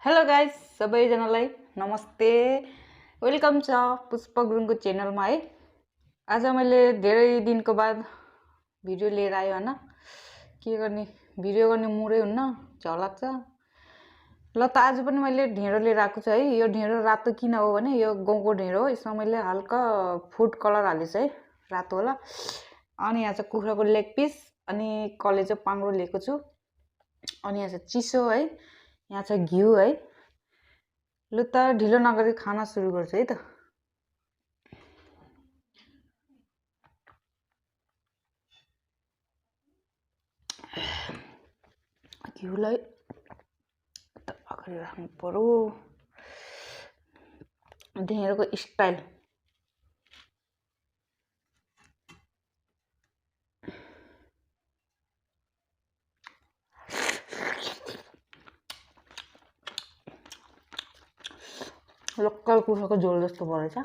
Hello guys सबैजनालाई नमस्ते welcome छ पुष्प गुरुङको च्यानलमा है। आज मैले धेरै दिनको बाद भिडियो लिएर आयो हैन। के गर्ने भिडियो गर्ने मुडै हुन्न, झ्याउ लाग्छ। ल त आज पनि मैले ढेँडो लिएर आएको छु है। यो ढेँडो रातो किन हो भने यो गाउँको ढेँडो हो। यसमा मैले हल्का फुड कलर हालेछु है, रातो होला। अनि यहाँ चाहिँ कुखुराको लेग पिस अनि कलेजो पाङ्रो लिएको छु। अनि यहाँ चाहिँ चिसो है, यहाँ छ घिउ है। लु त ढिलो नगरी खाना सुरु गर्छु है त। घिउलाई त अगाडि राख्नु पर्यो। ढेँडोको स्टाइल लोकल कुखुराको झोल जस्तो भएछ।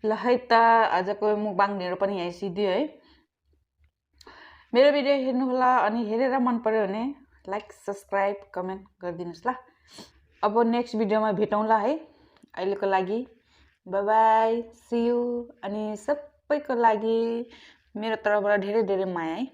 ल है त आजको मुकबाङ ढिँडो पनि यहीँ सिद्धियो है। मेरो भिडियो हेर्नुहोला अनि हेरेर मन पर्यो भने लाइक सब्सक्राइब कमेन्ट गरिदिनुस् ल। अब नेक्स्ट भिडियोमा भेटौँला है। अहिलेको लागि बाइ बाइ सी यू। अनि सबैको लागि मेरो तर्फबाट धेरै धेरै माया है।